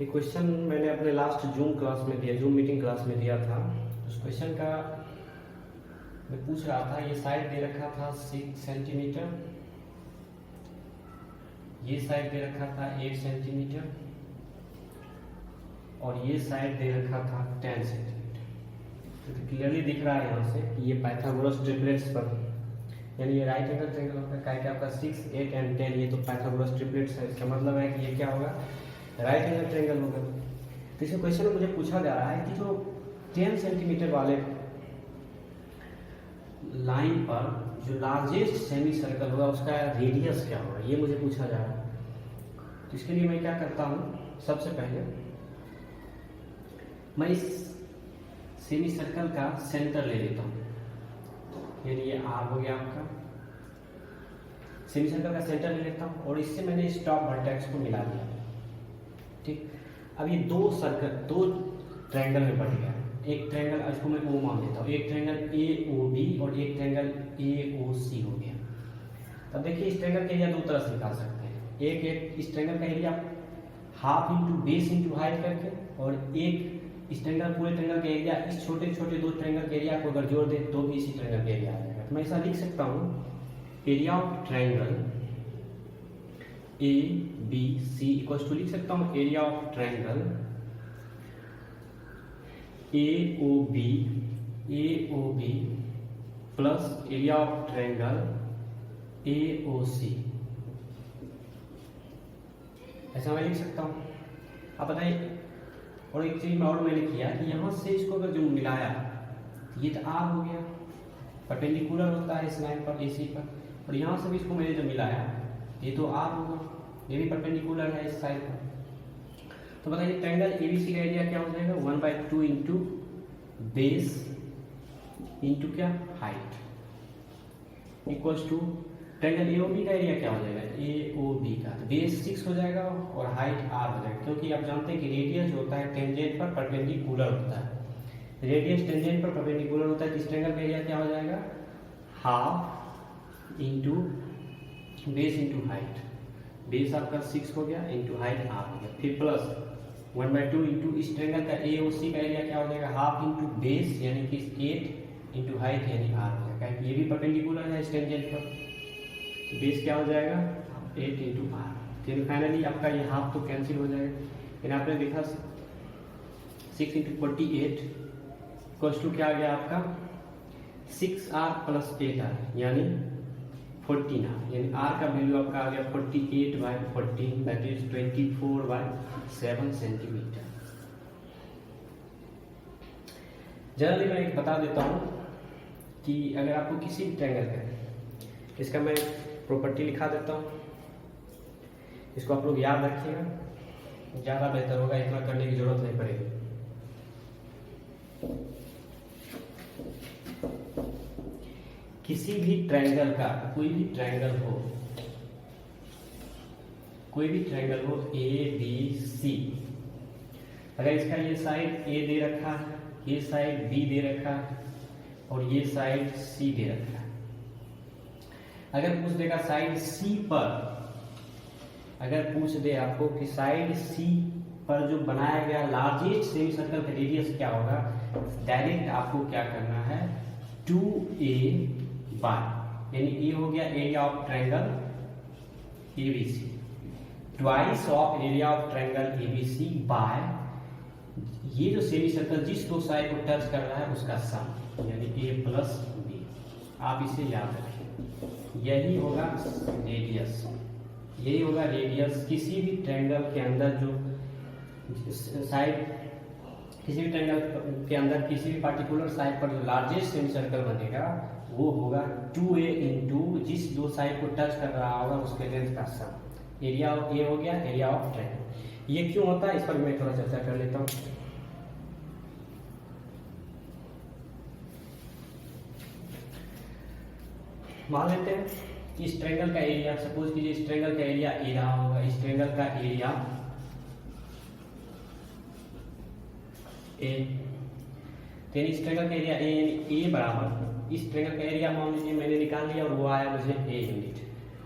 ये क्वेश्चन मैंने अपने लास्ट जूम क्लास में दिया, जूम मीटिंग क्लास में दिया था। उस क्वेश्चन का मैं पूछ रहा था, ये साइड दे रखा था 6 सेंटीमीटर, ये साइड दे रखा था 8 सेंटीमीटर और ये साइड दे रखा था 10 सेंटीमीटर। तो क्लियरली दिख रहा है यहाँ से कि ये पाइथागोरस ट्रिपलेट्स पर, यानी ये राइट एंगल ट्रायंगल होगा। क्या आपका 6, 8 एंड 10 ये तो पाइथागोरस ट्रिपलेट्स है। इसका मतलब है कि ये क्या होगा, राइट एंगल ट्रायंगल होगा। तो इस क्वेश्चन में मुझे पूछा जा रहा है कि जो 10 सेंटीमीटर वाले लाइन पर जो लार्जेस्ट सेमी सर्कल होगा उसका रेडियस क्या होगा, ये मुझे पूछा जा रहा है। तो इसके लिए मैं क्या करता हूँ, सबसे पहले मैं इस सेमी सर्कल का सेंटर ले लेता हूँ, यानी ये आर हो गया आपका। सेमी सर्कल का सेंटर ले लेता हूँ और इससे मैंने इस टॉप वर्टेक्स को मिला दिया। ठीक, अब ये दो ट्रायंगल में बढ़ गया। एक ट्रायंगल, इसको मैं ओ मान लेता हूँ, एक ट्रायंगल ए ओ बी और एक ट्रायंगल ए ओ सी हो गया। अब देखिए इस ट्रायंगल का एरिया दो तरह से निकाल सकते हैं। एक इस ट्रायंगल का area half into base into height करके, और एक इस ट्रायंगल पूरे ट्रायंगल का एरिया इस छोटे छोटे दो ट्रायंगल के एरिया को अगर जोड़ दे तो भी इसी ट्रायंगल का एरिया आ जाएगा। तो मैं ऐसा लिख सकता हूँ, area of triangle A B C equals to, लिख सकता हूँ area of triangle A O B plus area of triangle A O C, ऐसा मैं लिख सकता हूँ। आप बताइए, और एक चीज और मैंने किया कि यहाँ से इसको अगर जो मिलाया ये तो आर हो गया, परपेंडिकुलर होता है इस लाइन पर एसी पर, और यहाँ से भी इसको मैंने जो मिलाया ये तो आर होगा, ये भी परपेंडिकुलर है इस साइड पर। तो बताइए ट्रायंगल एबीसी का एरिया क्या हो जाएगा, 1/2 इंटू बेस इंटू क्या height equals to triangle AOB का एरिया क्या हो जाएगा, एओबी का तो बेस 6 हो जाएगा और हाइट आर हो जाएगा, क्योंकि आप जानते हैं कि रेडियस जो होता है टेंजेंट पर परपेंडिकुलर होता है। रेडियस टेंजेंट पर परपेंडिकुलर होता है, तो इस ट्रायंगल का एरिया क्या हो जाएगा, half into base into height. Base आपका 6 हो गया इंटू हाइट आर हो गया, फिर प्लस 1/2 इंटू इस ट्रायंगल का ए और सी का एरिया क्या हो जाएगा, हाफ इंटू बेस यानी कि 8 इंटू हाइट यानी आर हो जाएगा, ये भी परपेंडिकुलर है इस टेंजेंट पर। बेस क्या हो जाएगा 8 इंटू आर। फिर फाइनली आपका ये हाफ तो कैंसिल हो जाएगा, फिर आपने देखा 6 इंटू 48 इक्वल्स टू क्या आ गया आपका 6r प्लस 8r यानी 14r, यानी r का वैल्यू आपका आ गया 48/14 दैट इज 24/7 सेंटीमीटर। जनरली मैं एक बता देता हूँ कि अगर आपको किसी भी ट्रायंगल का, इसका मैं प्रॉपर्टी लिखा देता हूँ, इसको आप लोग याद रखिएगा, ज़्यादा बेहतर होगा, इतना करने की जरूरत नहीं पड़ेगी। किसी भी ट्रायंगल का कोई भी ट्रायंगल हो ए बी सी, अगर इसका ये साइड ए दे रखा है, ये साइड बी दे रखा है और ये साइड सी दे रखा है, अगर पूछ देगा साइड सी पर, अगर पूछ दे आपको कि साइड सी पर जो बनाया गया लार्जेस्ट सेमी सर्कल का रेडियस क्या होगा, डायरेक्ट आपको क्या करना है 2a बाय, यानी ए हो गया area of triangle ABC, twice of area of triangle ABC by ये जो सेमी सर्कल जिस दो साइड को टच कर रहा है उसका सम, यानी ए प्लस बी। आप इसे याद रखें, यही होगा रेडियस, यही होगा रेडियस किसी भी ट्रायंगल के अंदर जो साइड, किसी भी ट्रायंगल के अंदर किसी भी पार्टिकुलर साइड पर जो लार्जेस्ट सेमी सर्कल बनेगा वो होगा 2a इंटू जिस दो साइड को टच कर रहा होगा उसके लेंथ का सम। एरिया ऑफ ए हो गया एरिया ऑफ ट्रायंगल। ये क्यों होता है इस पर मैं थोड़ा चर्चा कर लेता हूँ। मान लेते हैं कि इस ट्रायंगल का एरिया, सपोज कीजिए इस ट्रायंगल का एरिया ए रहा होगा, इस ट्रायंगल का एरिया ए, इस ट्रायंगल का एरिया ए बराबर इस ट्रायंगल का एरिया मान लीजिए मैंने निकाल लिया और वो आया मुझे ए यूनिट,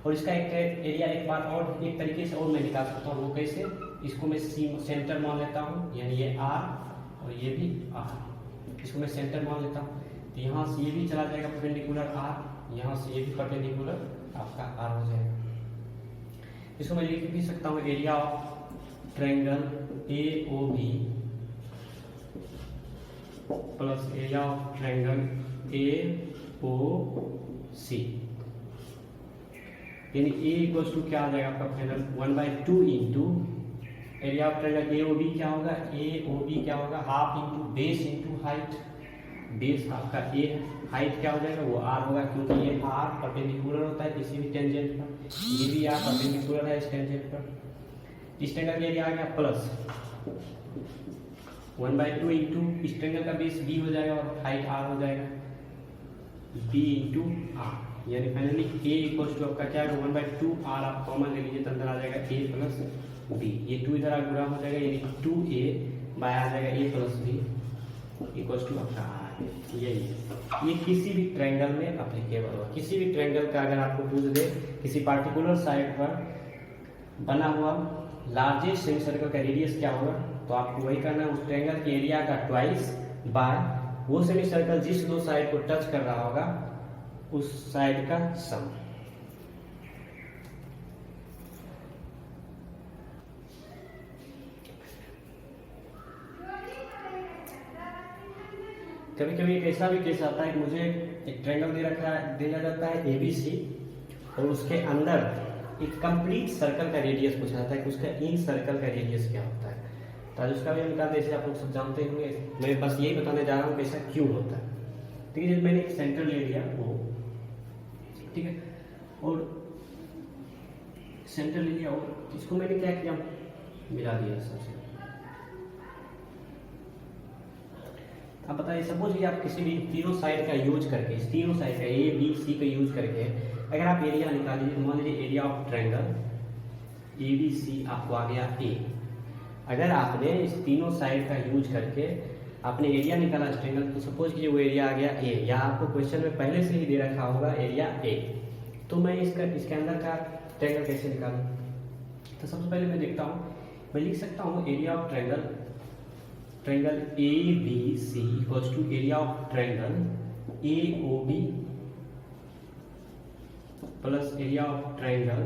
और इसका एक एरिया एक बार और एक तरीके से और मैं निकाल सकता हूँ, वो कैसे, इसको मैं सेंटर मान लेता हूँ, यानी ये R और ये भी R, इसको मैं सेंटर मान लेता हूँ। तो यहाँ से ये भी चला जाएगा परपेंडिकुलर R, यहाँ से ये भी परपेंडिकुलर आपका R हो जाएगा। इसको मैं लिख भी सकता हूँ area of triangle AOB plus area of triangle AOC, यानी A इक्वल्स टू क्या आ जाएगा आपका final 1/2 into area of triangle AOB क्या होगा, AOB क्या होगा, half into base into height, base आपका A है, हाइट क्या हो जाएगा वो R होगा, क्योंकि ये R परपेंडिकुलर होता है किसी भी टेंजेंट पर, ये भी R परपेंडिकुलर है इस टेंजेंट पर। इस ट्रायंगल के एरिया आ गया प्लस 1/2 इंटू इस ट्रायंगल का बेस B हो जाएगा और हाइट R हो जाएगा, B इंटू R, यानी फाइनली A इक्वल्स टू आपका क्या है 1/2 R, आप कॉमन ले लीजिए तो अंदर आ जाएगा A प्लस B, ये 2 इधर गुणा हो जाएगा, यानी 2A बाय आ जाएगा A plus B equals to आपका R। यही है, ये किसी भी ट्रायंगल में एप्लीकेबल होगा। किसी भी ट्रायंगल का अगर आपको पूछ दे किसी पार्टिकुलर साइड पर बना हुआ लार्जेस्ट सेमी सर्कल का रेडियस क्या होगा, तो आपको वही करना है, उस ट्रायंगल के एरिया का ट्वाइस बाय वो सेमी सर्कल जिस दो साइड को टच कर रहा होगा उस साइड का सम। कभी कभी एक ऐसा भी केस आता है कि मुझे एक ट्रायंगल दिया जाता है ABC और उसके अंदर एक कंप्लीट सर्कल का रेडियस पूछा जाता है कि उसका इन सर्कल का रेडियस क्या होता है, तो उसका भी हम निकालते हैं, आप लोग सब जानते होंगे, मैं बस यही बताने जा रहा हूँ कि ऐसा क्यों होता है। ठीक है, मैंने एक सेंटर ले लिया वो, ठीक है, और सेंटर ले लिया और इसको मैंने क्या किया, मिला दिया सबसे। अब बताइए, सपोज कि आप किसी भी तीनों साइड का यूज करके, इस तीनों साइड का ABC का यूज करके अगर आप एरिया निकाल लीजिए, मान लीजिए एरिया ऑफ ट्रायंगल ABC आपको आ गया A। अगर आपने इस तीनों साइड का यूज करके आपने एरिया निकाला इस ट्रायंगल, तो सपोज कि वो एरिया आ गया A, या आपको क्वेश्चन में पहले से ही दे रखा होगा एरिया A, तो मैं इसके अंदर का ट्रायंगल कैसे निकालूं? तो सबसे पहले मैं देखता हूँ, मैं लिख सकता हूँ area of triangle ABC equals to area of triangle AOB plus area of triangle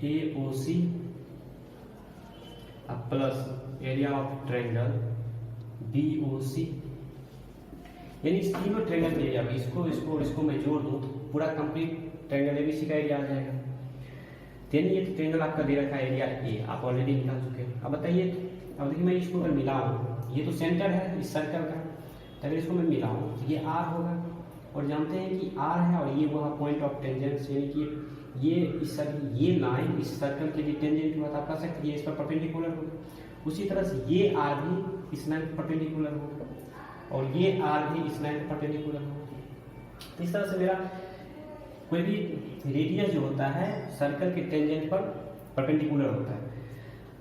AOC plus area of triangle BOC, यानी इस तीनों ट्रायंगल के एरिया में इसको मैं जोड़ दूं तो पूरा कंप्लीट ट्रायंगल ABC का एरिया आ जाएगा। यानी ये ट्रायंगल आपका दे रखा है एरिया A, आप ऑलरेडी निकाल चुके हैं। अब बताइए, अब देखिए मैं इसको अगर मिलाऊं, ये तो सेंटर है इस सर्कल का, तो अगर इसको मैं मिलाऊं ये R होगा, और जानते हैं कि R है और ये वह पॉइंट ऑफ टेंजेंस, यानी कि ये लाइन इस सर्कल के लिए टेंजेंट हुआ, तो आप कह सकते हैं ये इस पर परपेंडिकुलर होगा। उसी तरह से ये R भी इस लाइन पर परपेंडिकुलर होगा और ये R भी इस लाइन पर परपेंडिकुलर होगा। तो इस तरह से मेरा कोई भी रेडियस जो होता है सर्कल के टेंजेंट पर परपेंडिकुलर होता है।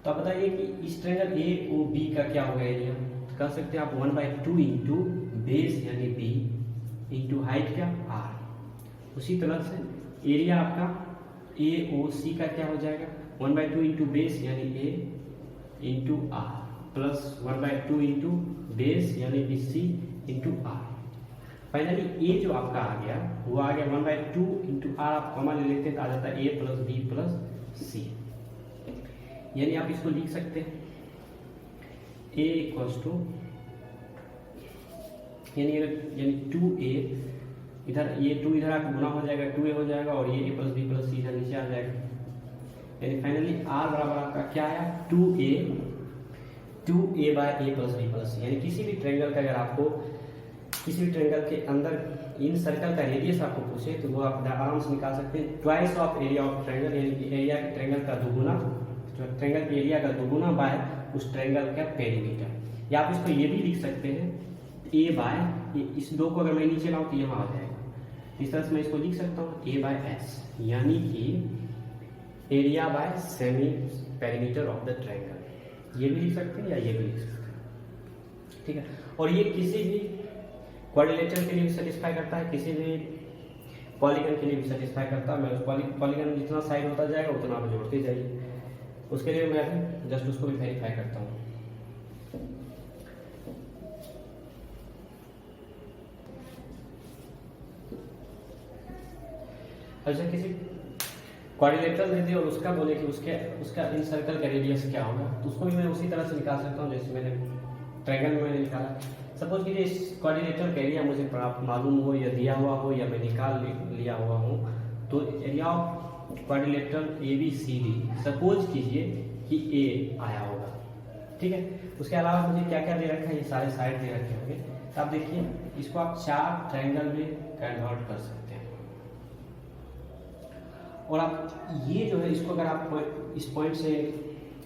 तो आप बताइए कि इस ट्रायंगल AOB का क्या होगा एरिया, तो कह सकते हैं आप 1/2 इंटू बेस यानी B इंटू हाइट क्या R। उसी तरह से एरिया आपका AOC का क्या हो जाएगा 1/2 इंटू बेस यानी A into R plus 1/2 into base यानी BC into R। Finally A जो आपका आ गया वो आ गया 1/2 इंटू R, आप कॉमन ले लेते हैं तो आ जाता है A plus B plus C, यानी आप इसको लिख सकते हैं A इक्वल्स टू यानी 2A, इधर ये 2 इधर आकर गुना हो जाएगा, 2A हो जाएगा और ये A plus B plus C इधर नीचे आ जाएगा, यानी फाइनली R बराबर आपका क्या आया 2A by A plus B plus C। यानी किसी भी ट्रायंगल का अगर आपको किसी भी ट्रायंगल के अंदर इन सर्कल का रेडियस आपको पूछे तो वो आप आराम से निकाल सकते हैं, twice of area of triangle, यानी एरिया के ट्रायंगल का दोगुना, ट्रायंगल के एरिया का दोगुना बाय उस ट्रायंगल का पेरीमीटर। या आप इसको ये भी लिख सकते हैं A बाय, इस दो को अगर मैं नीचे लाऊं तो यहाँ आ जाएगा, इस तरह से मैं इसको लिख सकता हूँ A बाय S, यानी कि area bye semi perimeter of the triangle. ये भी लिख सकते हैं या ये भी लिख सकते हैं, ठीक है। और ये किसी भी क्वाड्रिलेटरल के लिए सेटिस्फाई करता है, किसी भी पॉलीगन के लिए भी सेटिस्फाई करता है। मैं उस पॉलीगन जितना साइड होता जाएगा उतना आप जोड़ते जाइए। उसके लिए मैं जस्ट उसको भी वेरीफाई करता हूँ। अच्छा, किसी क्वाड्रिलेटरल दे दिए और उसका बोले कि उसका इन सर्कल का रेडियस क्या होगा, तो उसको भी मैं उसी तरह से निकाल सकता हूँ जैसे मैंने ट्रायंगल में मैंने निकाला। सपोज कीजिए इस क्वाड्रिलेटरल का एरिया मुझे मालूम हो या दिया हुआ हो या मैं निकाल लिया हुआ हूँ, तो area of quadrilateral ABCD suppose कीजिए कि A आया होगा, ठीक है। उसके अलावा मुझे क्या क्या दे रखा है, ये सारे साइड दे रखे होंगे। तो आप देखिए इसको आप 4 ट्रायंगल में कन्वर्ट कर सकते हैं। और आप ये जो है इसको अगर आप इस पॉइंट से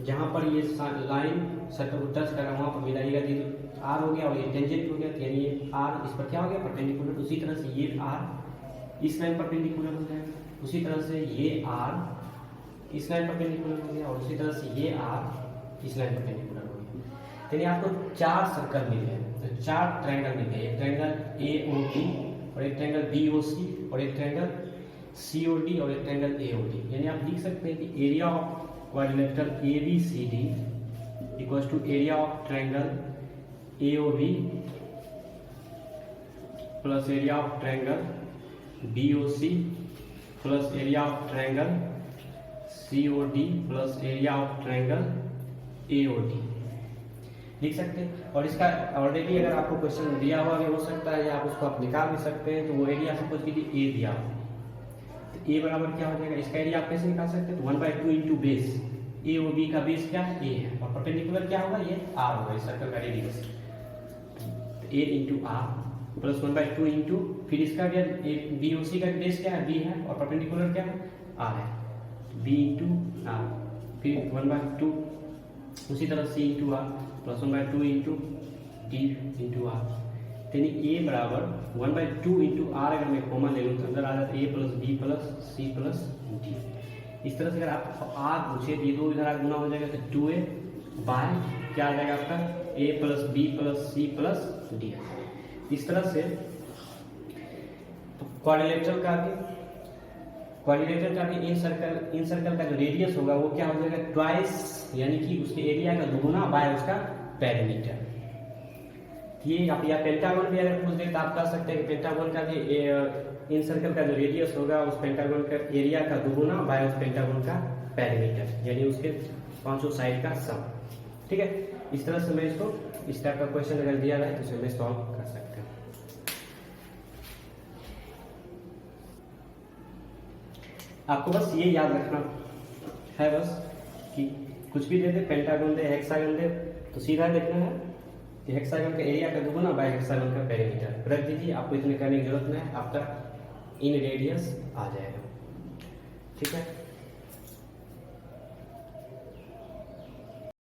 जहाँ पर ये लाइन सर्कल को टच कर रहा है वहाँ पर मिलाइएगा, तो R हो गया और ये टेंजेंट हो गया, यानी ये R इस पर क्या हो गया, परपेंडिकुलर। उसी तरह से ये R इस लाइन परपेंडिकुलर हो जाएगा, उसी तरह से ये R इस लाइन परपेंडिकुलर हो गया, और उसी तरह से ये R इस लाइन परपेंडिकुलर हो गया। यानी आपको 4 सर्कल मिल गए, तो 4 ट्रायंगल मिल गए। एक ट्रायंगल AOD और एक ट्रायंगल BOC और एक ट्रायंगल COD और एक ट्रायंगल AOD। यानी आप लिख सकते हैं कि area of quadrilateral ABCD equals to area of triangle AOB plus area of triangle BOC plus area of triangle COD plus area of triangle AOD लिख सकते हैं। और इसका ऑलरेडी अगर आपको क्वेश्चन दिया हुआ भी हो सकता है या आप उसको आप निकाल भी सकते हैं। तो वो एरिया सपोज कीजिए A दिया हो, तो A बराबर क्या हो जाएगा, इसका एरिया आप कैसे निकाल सकते हैं, तो 1/2 इंटू बेस। AOB का बेस क्या है, A है, और परपेंडिकुलर क्या होगा, ये R होगा, इस सर्कल का radius. A into R plus 1/2 into फिर इसका क्या, BOC का बेस क्या है, B है, और परपेंडिकुलर क्या है, R है, B इंटू R फिर 1/2 उसी तरह C into R plus 1/2 into D into R। यानी A बराबर 1/2 इंटू R अगर मैं कॉमन ले लूँ तो अंदर आ जाता है A plus B plus C plus D। इस तरह से अगर आप R पूछे तो ये दो इधर गुना हो जाएगा, तो 2A बाय क्या आ जाएगा आपका A plus B plus C plus D। इस तरह से क्वाड्रिलेटरल का भी इन सर्कल का जो रेडियस होगा वो क्या हो जाएगा, ट्वाइस, यानी कि उसके एरिया का दुगुना बाय उसका पेरीमीटर। ये आप या पेंटागन भी अगर पूछ दे तो आप कह सकते हैं कि पेंटागन का भी इन सर्कल का जो रेडियस होगा उस पेंटागन का एरिया का दुगुना बाय उस पेंटागन का पेरीमीटर, यानी उसके 5 साइड का सम। ठीक है, इस तरह से मैं इसको इस टाइप का क्वेश्चन अगर दिया जाए तो इसे मैं सॉल्व कर सकते हैं। आपको बस ये याद रखना है बस कि कुछ भी दे दे, पेंटागन दे, हेक्सागन दे, तो सीधा देखना है कि हेक्सागन का एरिया का दुगुना बाय हेक्सागन का पेरीमीटर रख दीजिए। आपको इतने करने की जरूरत नहीं है, आपका इन रेडियस आ जाएगा। ठीक है।